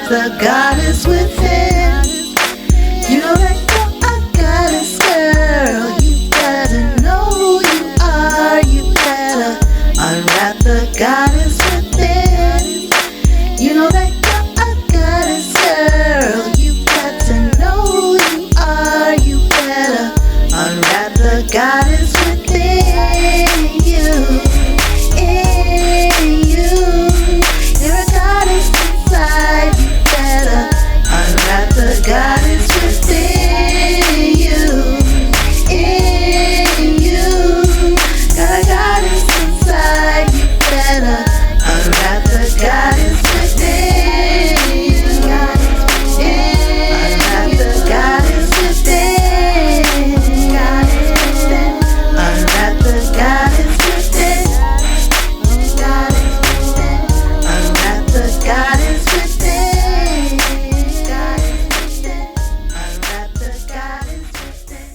the goddess within. You know that you're a goddess, girl. You better know who you are. You better unwrap the goddess within. You know that you're a goddess, girl. You got to know who you are. You better unwrap the goddess within you. In you, you're a goddess inside. You better unwrap the goddess within you. In you, got a goddess inside. You better unwrap the goddess within you. Unwrap the goddess within. Unwrap the goddess within. Unwrap the goddess within. Unwrap the goddess within.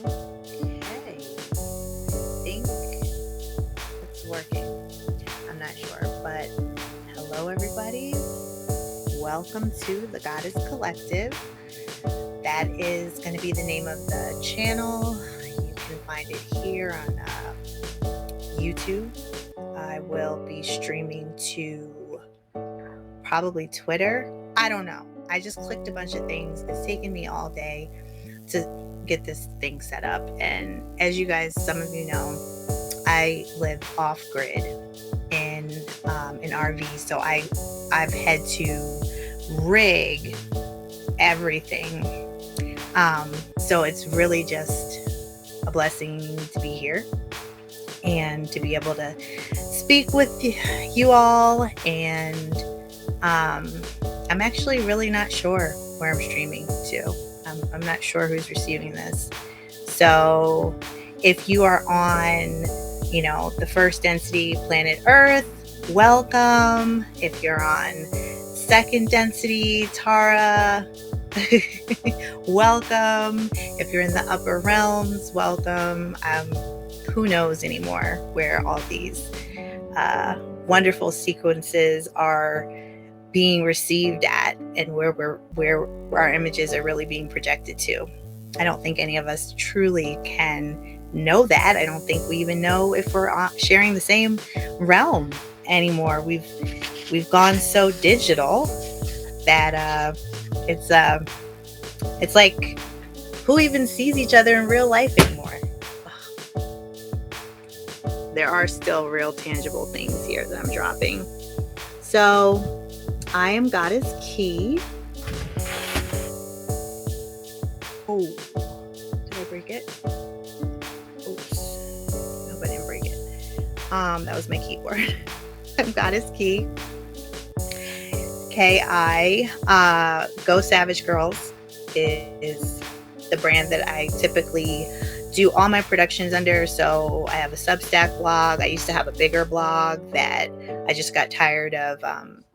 Okay, I think it's working. I'm not sure, but hello everybody. Welcome to the Goddess Collective. That is going to be the name of the channel. You can find it here on YouTube. I will be streaming to probably Twitter. I don't know. I just clicked a bunch of things. It's taken me all day to get this thing set up. And as you guys, some of you know, I live off grid in an RV. So I've had to rig everything. So it's really just a blessing to be here and to be able to speak with you all. And I'm actually really not sure where I'm streaming to. I'm not sure who's receiving this. So if you are on, the first density planet Earth, welcome. If you're on second density Tara, welcome. If you're in the upper realms, welcome. Who knows anymore where all these wonderful sequences are being received at, and where our images are really being projected to. I don't think any of us truly can know that. I don't think we even know if we're sharing the same realm anymore. We've gone so digital that it's like, who even sees each other in real life anymore? There are still real tangible things here that I'm dropping. So I am Goddess Key. Oh, did I break it? Oops. Nope, I didn't break it. That was my keyboard. I'm Goddess Key. KI. Go Savage Girls is the brand that I typically do all my productions under. So I have a Substack blog. I used to have a bigger blog that I just got tired of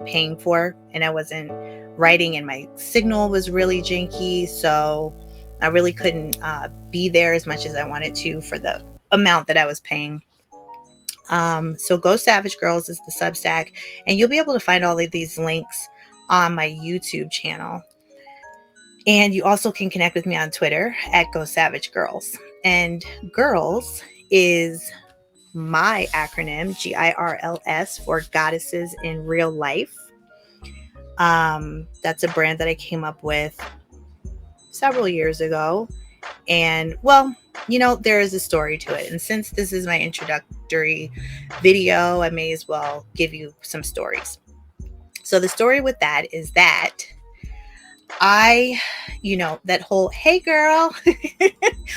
paying for, and I wasn't writing, and my signal was really janky, so I really couldn't be there as much as I wanted to for the amount that I was paying. So Go Savage Girls is the Substack, and you'll be able to find all of these links on my YouTube channel. And you also can connect with me on Twitter at Go Savage Girls. And girls is my acronym, G.irls, for Goddesses in Real Life. That's a brand that I came up with several years ago. And well, there is a story to it. And since this is my introductory video, I may as well give you some stories. So the story with that is that I, that whole, hey girl,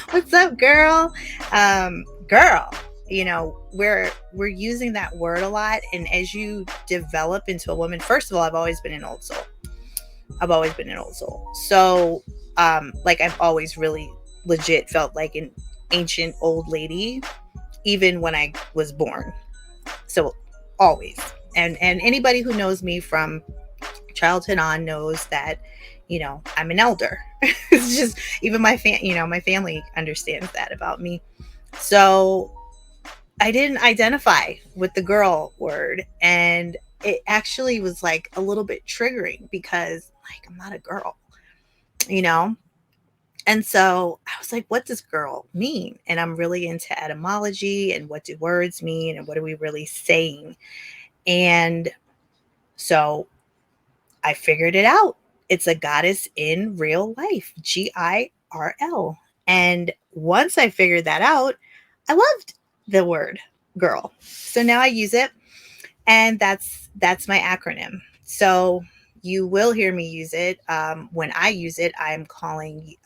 what's up girl? Girl, we're using that word a lot. And as you develop into a woman, first of all, I've always been an old soul. So, I've always really legit felt like an ancient old lady, even when I was born. So always. And anybody who knows me from childhood on knows that, I'm an elder. It's just, even my family understands that about me. So I didn't identify with the girl word, and it actually was like a little bit triggering because, like, I'm not a girl, you know? And so I was like, what does girl mean? And I'm really into etymology and what do words mean and what are we really saying? And so I figured it out. It's a goddess in real life, G.irl. And once I figured that out, I loved the word girl. So now I use it, and that's my acronym. So you will hear me use it. When I use it, calling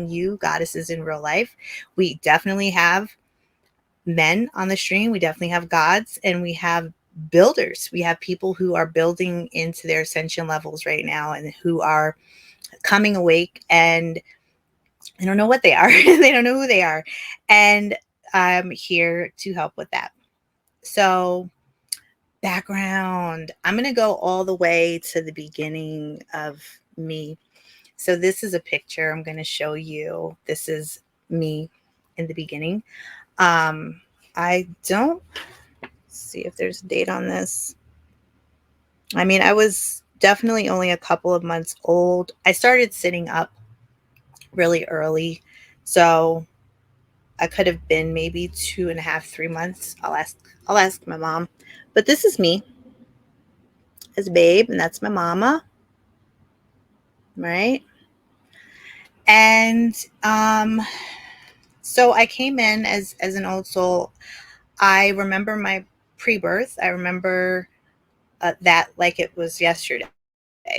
you goddesses in real life. We definitely have men on the stream. We definitely have gods, and we have builders. We have people who are building into their ascension levels right now and who are coming awake, and they don't know what they are. They don't know who they are. And I'm here to help with that. So, background. I'm going to go all the way to the beginning of me. So this is a picture I'm going to show you. This is me in the beginning. I don't see if there's a date on this. I mean, I was definitely only a couple of months old. I started sitting up really early. So I could have been maybe 2.5, 3 months. I'll ask my mom. But this is me as a babe, and that's my mama. Right? And so I came in as an old soul. I remember my pre-birth. I remember that like it was yesterday.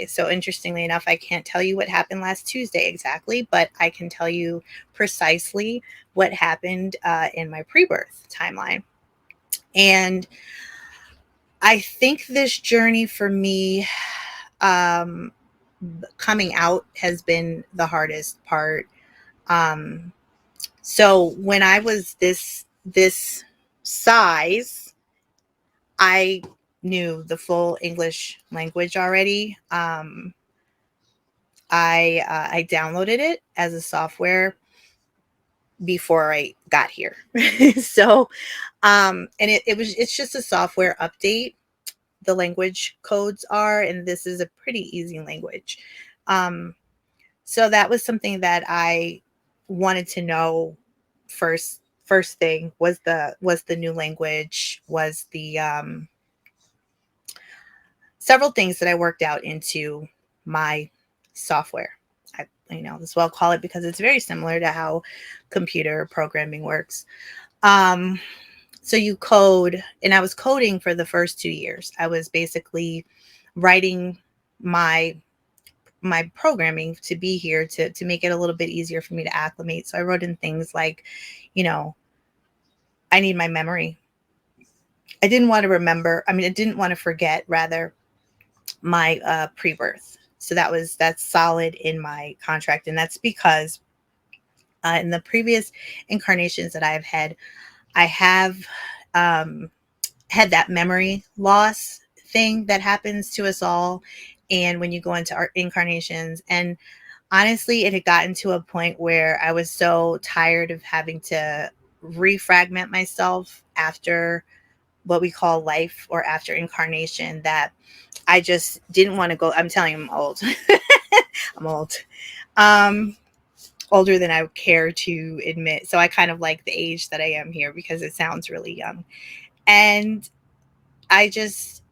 So interestingly enough, I can't tell you what happened last Tuesday exactly, but I can tell you precisely what happened in my pre-birth timeline. And I think this journey for me, um, coming out, has been the hardest part. Um, so when I was this size, I knew the full English language already. I downloaded it as a software before I got here. So and it's just a software update. The language codes are, and this is a pretty easy language. Um so that was something that I wanted to know first thing was the new language, was the several things that I worked out into my software. This well call it, because it's very similar to how computer programming works. Um, so you code, and I was coding for the first 2 years. I was basically writing my programming to be here to make it a little bit easier for me to acclimate. So I wrote in things like, you know, I need my memory. I didn't want to remember. I didn't want to forget, rather, my pre-birth. So that's solid in my contract, and that's because in the previous incarnations that I have had, I have had that memory loss thing that happens to us all, and when you go into our incarnations. And honestly, it had gotten to a point where I was so tired of having to refragment myself after what we call life, or after incarnation, that I just didn't want to go. I'm telling you, I'm old. I'm old. Um, Older than I care to admit. So I kind of like the age that I am here because it sounds really young. And I just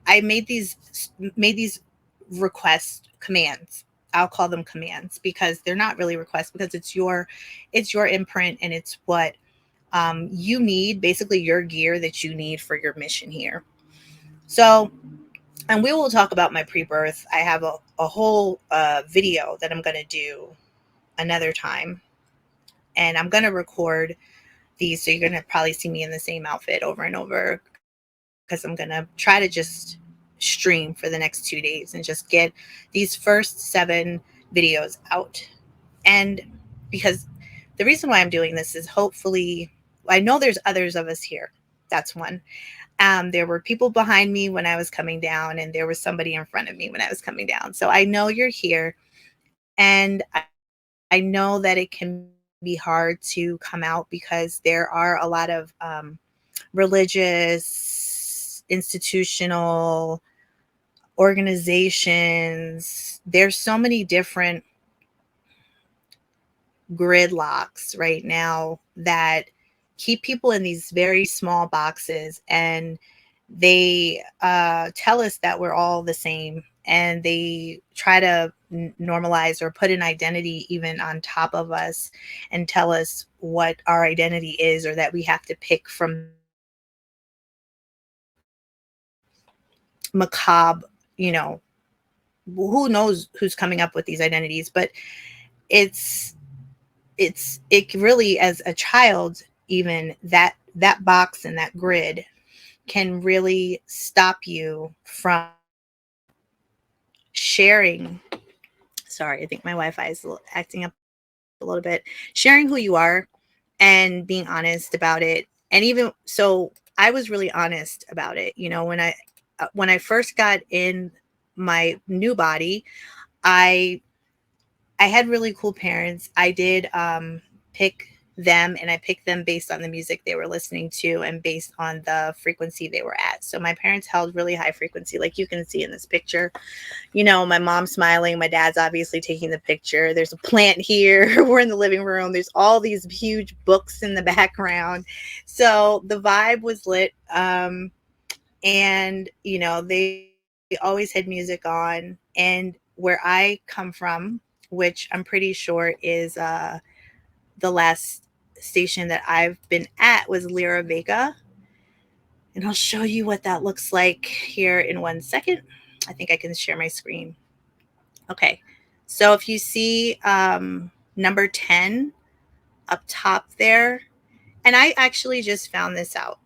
I made these request commands. I'll call them commands because they're not really requests, because it's your imprint, and it's what you need, basically your gear that you need for your mission here. So, and we will talk about my pre-birth. I have a whole video that I'm going to do another time, and I'm going to record these, so you're going to probably see me in the same outfit over and over, because I'm going to try to just stream for the next 2 days and just get these first 7 videos out. And because the reason why I'm doing this is, hopefully, I know there's others of us here. That's one. There were people behind me when I was coming down, and there was somebody in front of me when I was coming down. So I know you're here, and I know that it can be hard to come out because there are a lot of religious, institutional organizations. There's so many different gridlocks right now that keep people in these very small boxes, and they tell us that we're all the same, and they try to normalize or put an identity even on top of us and tell us what our identity is, or that we have to pick from macabre, you know, who knows who's coming up with these identities. But it's it really, as a child, even that box and that grid can really stop you from sharing. Sorry, I think my Wi-Fi is acting up a little bit. Sharing who you are and being honest about it. And even so, I was really honest about it. You know, when I first got in my new body, I I had really cool parents. I did pick them, and I picked them based on the music they were listening to and based on the frequency they were at. So my parents held really high frequency, like you can see in this picture. You know, my mom's smiling, my dad's obviously taking the picture. There's a plant here. We're in the living room. There's all these huge books in the background. So the vibe was lit. And, you know, they always had music on. And where I come from, which I'm pretty sure is the last station that I've been at, was Lyra Vega. And I'll show you what that looks like here in 1 second. I think I can share my screen. Okay. So if you see number 10 up top there, and I actually just found this out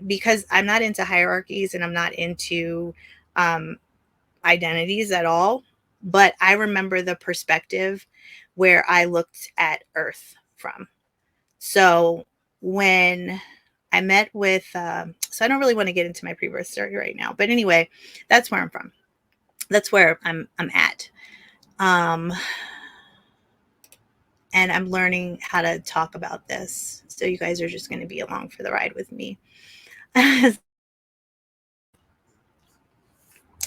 because I'm not into hierarchies and I'm not into um, identities at all. But I remember the perspective where I looked at Earth from. So when I met with, so I don't really want to get into my pre-birth story right now, but anyway, that's where I'm from. That's where I'm at. Um, and I'm learning how to talk about this. So you guys are just going to be along for the ride with me.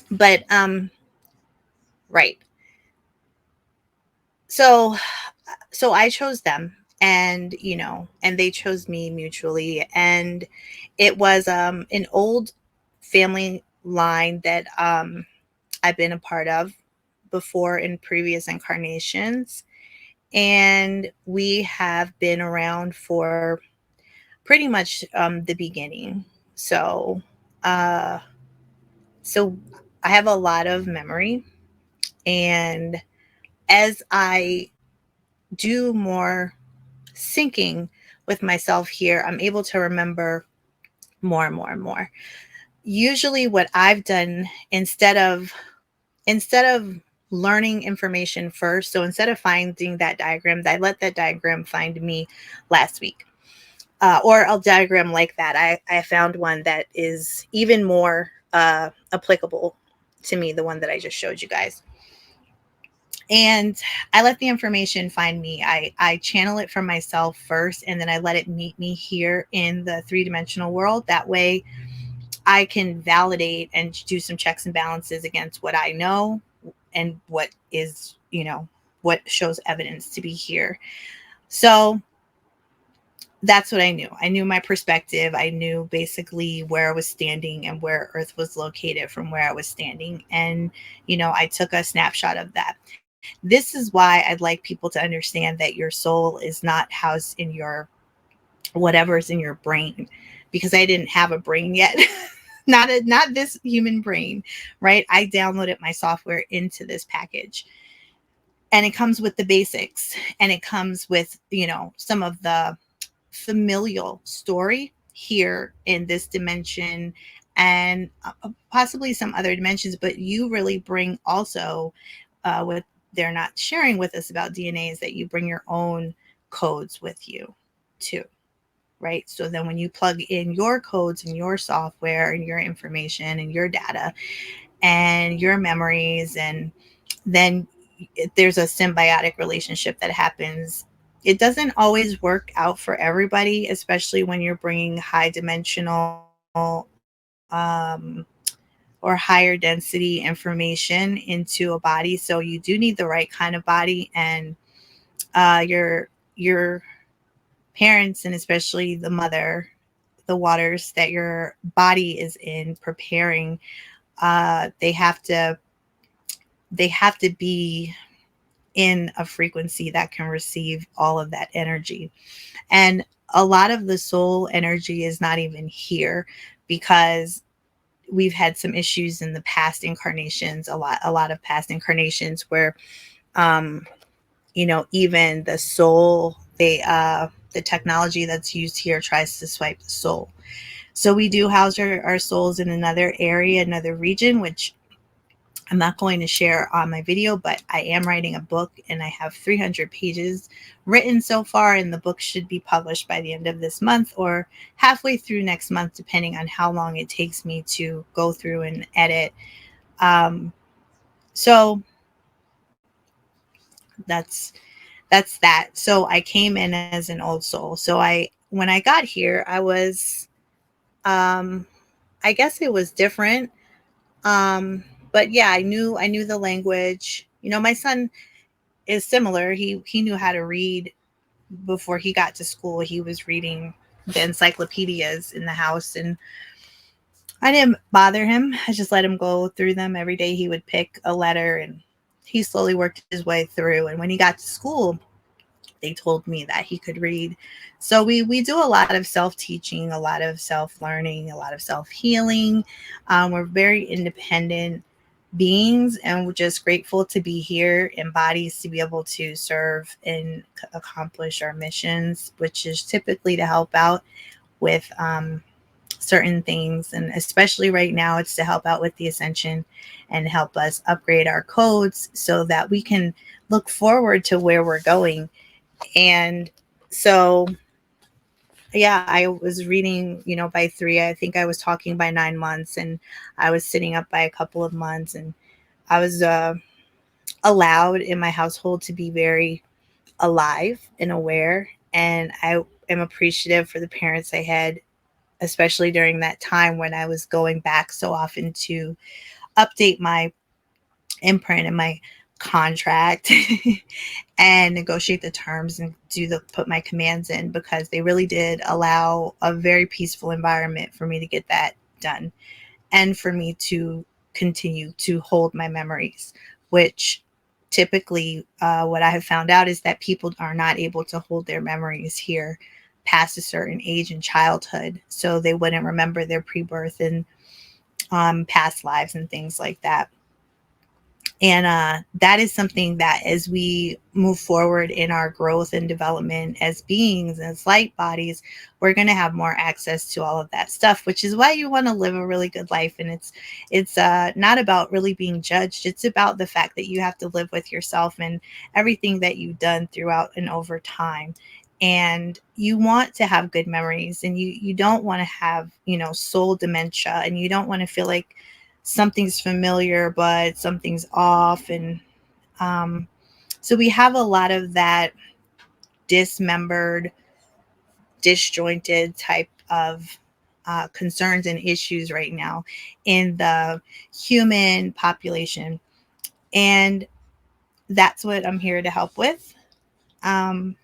But right. So I chose them, and you know, and they chose me mutually, and it was an old family line that I've been a part of before in previous incarnations, and we have been around for pretty much the beginning. So uh so I have a lot of memory, and as I do more syncing with myself here, I'm able to remember more and more and more. Usually what I've done, instead of learning information first, so instead of finding that diagram, I let that diagram find me last week. Or a diagram like that. I found one that is even more applicable to me, the one that I just showed you guys. And I let the information find me. I channel it from myself first, and then I let it meet me here in the three-dimensional world. That way I can validate and do some checks and balances against what I know and what is, you know, what shows evidence to be here. So that's what I knew. I knew my perspective. I knew basically where I was standing and where Earth was located from where I was standing. And, you know, I took a snapshot of that. This is why I'd like people to understand that your soul is not housed in your whatever's in your brain, because I didn't have a brain yet. Not this human brain, right? I downloaded my software into this package, and it comes with the basics, and it comes with, you know, some of the familial story here in this dimension, and possibly some other dimensions. But you really bring also what they're not sharing with us about DNA is that you bring your own codes with you too. right? So then when you plug in your codes and your software and your information and your data and your memories, and then there's a symbiotic relationship that happens. It doesn't always work out for everybody, especially when you're bringing high dimensional or higher density information into a body. So you do need the right kind of body, and your parents, and especially the mother, the waters that your body is in preparing, they have to be in a frequency that can receive all of that energy. And a lot of the soul energy is not even here, because we've had some issues in the past incarnations, a lot of past incarnations where um even the soul, the technology that's used here tries to swipe the soul. So we do house our souls in another area, another region, which I'm not going to share on my video, but I am writing a book, and I have 300 pages written so far, and the book should be published by the end of this month or halfway through next month, depending on how long it takes me to go through and edit. Um, so that's that. So I came in as an old soul. So I when I got here, I was um, I guess it was different. But yeah, I knew the language. My son is similar. He knew how to read before he got to school. He was reading the encyclopedias in the house, and I didn't bother him. I just let him go through them every day. He would pick a letter, and he slowly worked his way through. And when he got to school, they told me that he could read. So we do a lot of self-teaching, a lot of self-learning, a lot of self-healing. We're very independent beings, and we're just grateful to be here in bodies to be able to serve and accomplish our missions, which is typically to help out with certain things. And especially right now, it's to help out with the Ascension and help us upgrade our codes so that we can look forward to where we're going. And so, yeah, I was reading, by 3. I think I was talking by 9 months, and I was sitting up by a couple of months, and I was allowed in my household to be very alive and aware. And I am appreciative for the parents I had, especially during that time when I was going back so often to update my imprint and my contract and negotiate the terms and put my commands in, because they really did allow a very peaceful environment for me to get that done, and for me to continue to hold my memories, which typically what I have found out is that people are not able to hold their memories here past a certain age in childhood, so they wouldn't remember their pre-birth and past lives and things like that. And that is something that, as we move forward in our growth and development as beings, as light bodies, we're going to have more access to all of that stuff, which is why you want to live a really good life. And it's not about really being judged. It's about the fact that you have to live with yourself and everything that you've done throughout and over time. And you want to have good memories, and you don't want to have, soul dementia, and you don't want to feel like something's familiar but something's off. And um, so we have a lot of that dismembered, disjointed type of concerns and issues right now in the human population. And that's what I'm here to help with. um,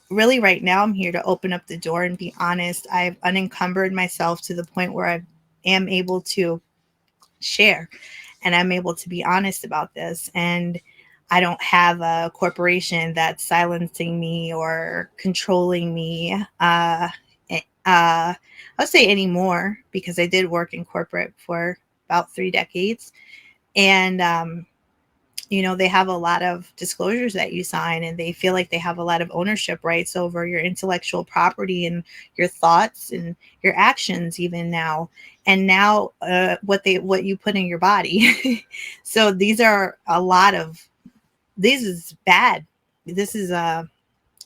Really, right now, I'm here to open up the door and be honest. I've unencumbered myself to the point where I am able to share, and I'm able to be honest about this. And I don't have a corporation that's silencing me or controlling me. I'll say anymore, because I did work in corporate for about 3 decades. And they have a lot of disclosures that you sign, and they feel like they have a lot of ownership rights over your intellectual property and your thoughts and your actions even now. And now what you put in your body. So these are a lot of, this is bad. This is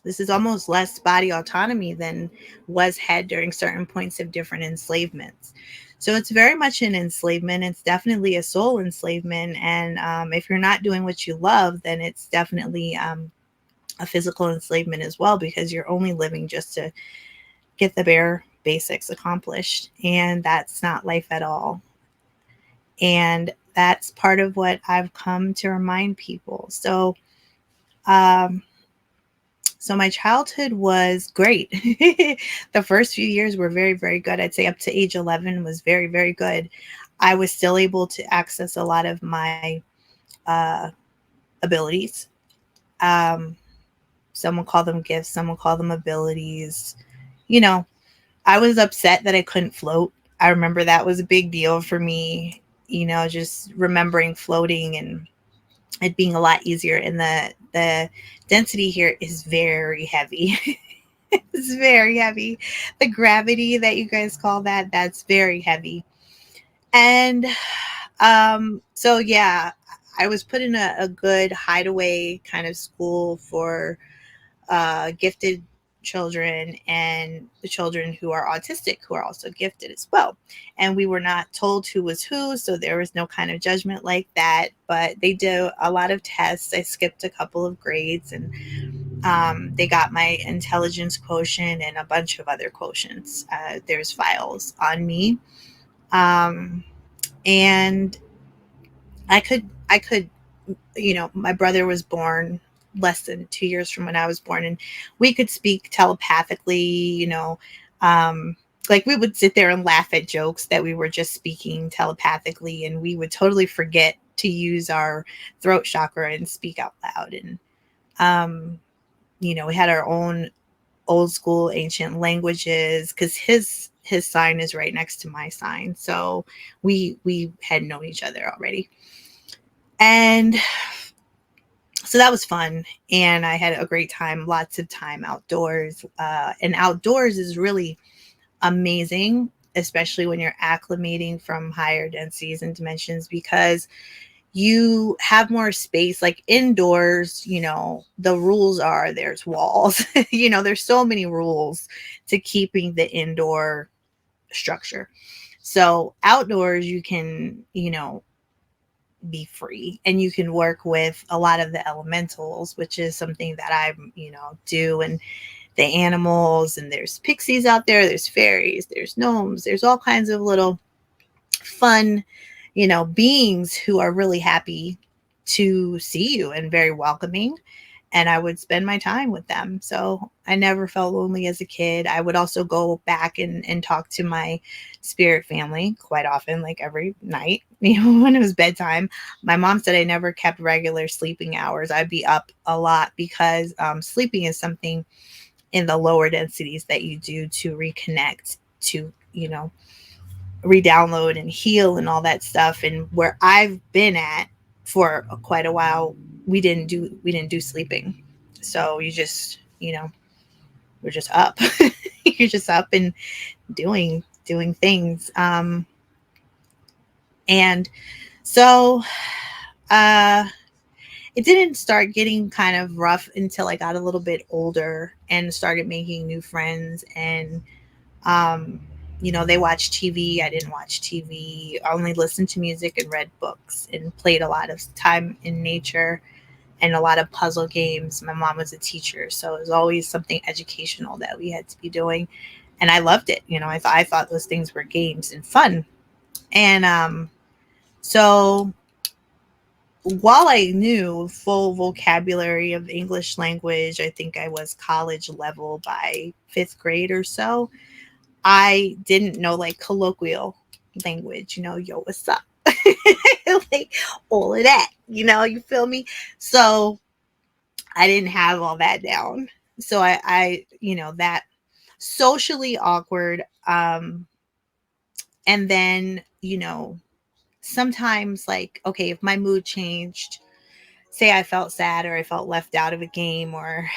This is almost less body autonomy than was had during certain points of different enslavements. So it's very much an enslavement. It's definitely a soul enslavement. And if you're not doing what you love, then it's definitely a physical enslavement as well, because you're only living just to get the bare basics accomplished. And that's not life at all. And that's part of what I've come to remind people. Um, so my childhood was great. The first few years were very, very good. I'd say up to age 11 was very, very good. I was still able to access a lot of my uh, abilities. Um, Someone call them gifts, someone call them abilities. You know, I was upset that I couldn't float. I remember that was a big deal for me, just remembering floating and it being a lot easier. And the density here is very heavy. It's very heavy. The gravity that you guys call that, that's very heavy. And so yeah, I was put in a good hideaway kind of school for gifted children and the children who are autistic who are also gifted as well. And we were not told who was who, so there was no kind of judgment like that. But they do a lot of tests. I skipped a couple of grades, and they got my intelligence quotient and a bunch of other quotients. There's files on me, um, and I could my brother was born less than 2 years from when I was born, and we could speak telepathically, um, like we would sit there and laugh at jokes that we were just speaking telepathically, and we would totally forget to use our throat chakra and speak out loud. And, um, we had our own old school ancient languages because his sign is right next to my sign. So we had known each other already. And so that was fun, and I had a great time, lots of time outdoors. And outdoors is really amazing, especially when you're acclimating from higher densities and dimensions, because you have more space. Like indoors, the rules are there's walls. There's so many rules to keeping the indoor structure. So outdoors, you can, be free, and you can work with a lot of the elementals, which is something that I do. And the animals, and there's pixies out there, there's fairies, there's gnomes, there's all kinds of little fun beings who are really happy to see you and very welcoming. And I would spend my time with them. So I never felt lonely as a kid. I would also go back and talk to my spirit family quite often, like every night, when it was bedtime. My mom said I never kept regular sleeping hours. I'd be up a lot because sleeping is something in the lower densities that you do to reconnect, to, re-download and heal and all that stuff. And where I've been at for quite a while, we didn't do sleeping. So you just, we're just up. You're just up and doing things. And so uh it didn't start getting kind of rough until I got a little bit older and started making new friends. And um they watched TV. I didn't watch TV. I only listened to music and read books and played a lot of time in nature and a lot of puzzle games. My mom was a teacher, so it was always something educational that we had to be doing. And I loved it. I thought those things were games and fun. And so while I knew full vocabulary of English language, I think I was college level by fifth grade or so. I didn't know like colloquial language, yo, what's up? Like all of that, you feel me? So I didn't have all that down. So that socially awkward. And then, sometimes like, okay, if my mood changed, say I felt sad or I felt left out of a game, or,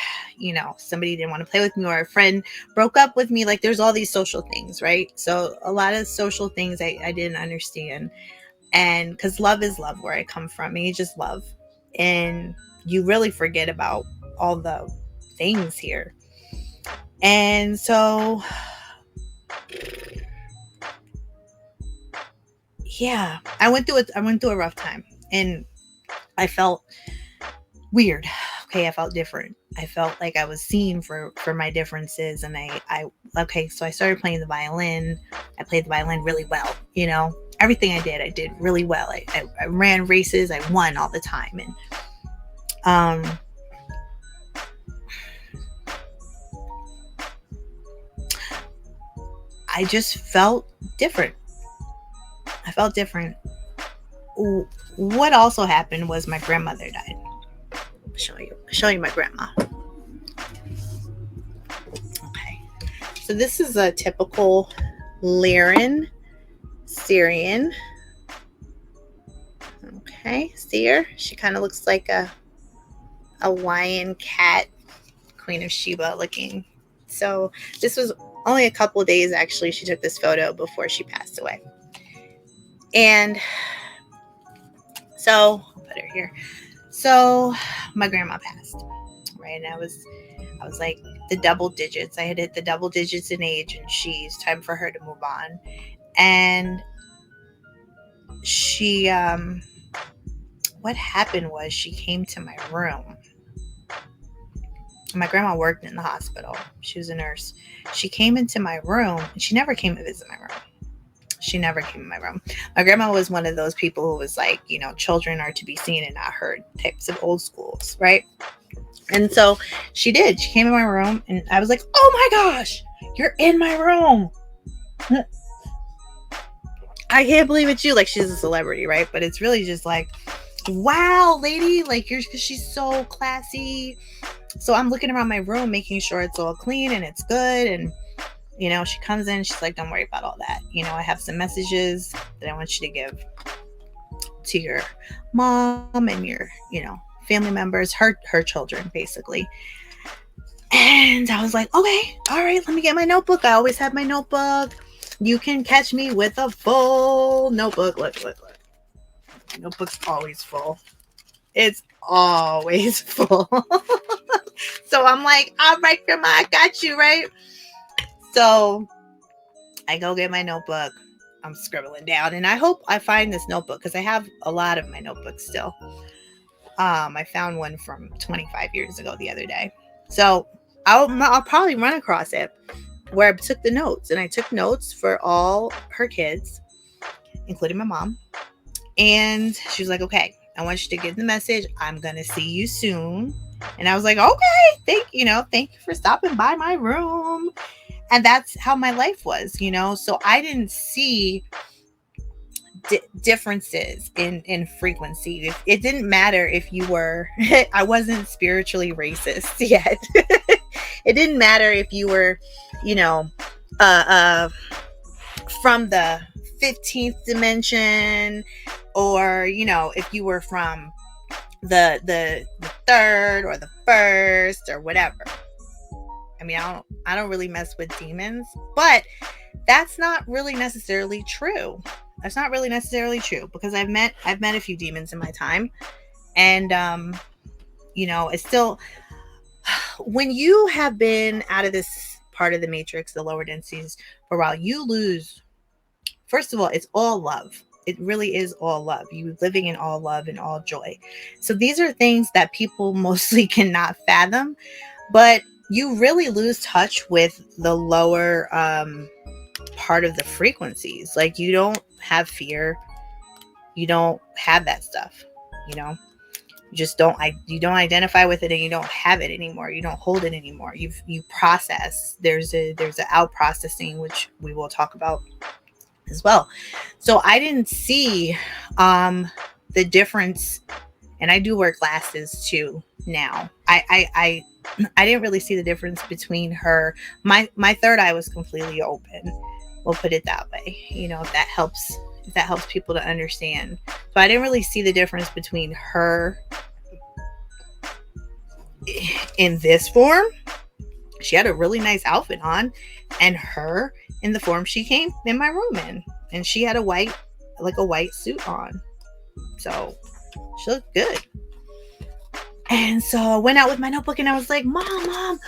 somebody didn't want to play with me, or a friend broke up with me, like there's all these social things, right? So a lot of social things I didn't understand. And because love is love where I come from, and you just love. And you really forget about all the things here. And so, yeah, I went through a rough time, and I felt weird. Okay, I felt different. I felt like I was seen for my differences, and I okay, so I started playing the violin. I played the violin really well, everything I did really well. I ran races, I won all the time, and I just felt different. I felt different. What also happened was my grandmother died. I'll show you my grandma. Okay. So this is a typical Lyran Syrian. Okay, see her? She kind of looks like a lion cat, Queen of Sheba looking. So this was only a couple of days, actually, she took this photo before she passed away. And so I'll put her here. So my grandma passed, right? And I was like the double digits. I had hit the double digits in age, and it's time for her to move on. And she, what happened was she came to my room. My grandma worked in the hospital. She was a nurse. She came into my room, and she never came to visit my room. She never came in my room. My grandma was one of those people who was like, children are to be seen and not heard types of old schools, right? And so she did. She came in my room, and I was like, oh my gosh, you're in my room. I can't believe it's you. Like, she's a celebrity, right? But it's really just like, wow, lady, like she's so classy. So I'm looking around my room, making sure it's all clean and it's good. And, she comes in, she's like, don't worry about all that. I have some messages that I want you to give to your mom and your, family members, her children, basically. And I was like, okay, all right, let me get my notebook. I always have my notebook. You can catch me with a full notebook. Look. My notebook's always full. It's always full. So I'm like, all right, grandma, I got you, right? So I go get my notebook. I'm scribbling down, and I hope I find this notebook because I have a lot of my notebooks still. I found one from 25 years ago the other day. So I'll probably run across it where I took the notes, and I took notes for all her kids, including my mom. And she was like, okay, I want you to get the message. I'm going to see you soon. And I was like, okay, thank you for stopping by my room. And that's how my life was, so I didn't see differences in frequency. It didn't matter if you were, I wasn't spiritually racist yet. It didn't matter if you were, from the 15th dimension, or, if you were from the third or the first or whatever. I mean, I don't really mess with demons, but that's not really necessarily true. That's not really necessarily true, because I've met a few demons in my time, and it's still, when you have been out of this part of the matrix, the lower densities, for a while, you lose. First of all, it's all love. It really is all love. You living in all love and all joy. So these are things that people mostly cannot fathom, but you really lose touch with the lower part of the frequencies. Like, you don't have fear. You don't have that stuff. You just don't. You don't identify with it, and you don't have it anymore. You don't hold it anymore. You process. There's a out processing, which we will talk about as well. So I didn't see the difference, and I do wear glasses too now. I didn't really see the difference between her. My third eye was completely open. We'll put it that way. If that helps people to understand. So I didn't really see the difference between her in this form. She had a really nice outfit on, and her in the form she came in my room in, and she had a white suit on. So she looked good. And so I went out with my notebook and I was like, Mom,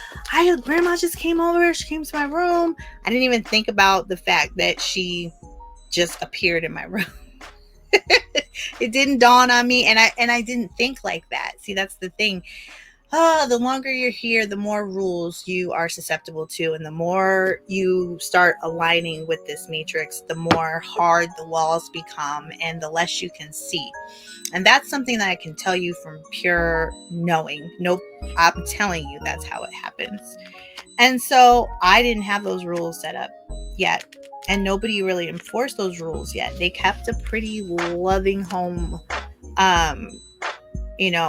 Grandma just came over. She came to my room. I didn't even think about the fact that she just appeared in my room. It didn't dawn on me, and I didn't think like that. See, that's the thing. The longer you're here, the more rules you are susceptible to, and the more you start aligning with this matrix, the more hard the walls become and the less you can see. And that's something that I can tell you from pure knowing. No, I'm telling you, that's how it happens. And so I didn't have those rules set up yet. And nobody really enforced those rules yet. They kept a pretty loving home, you know,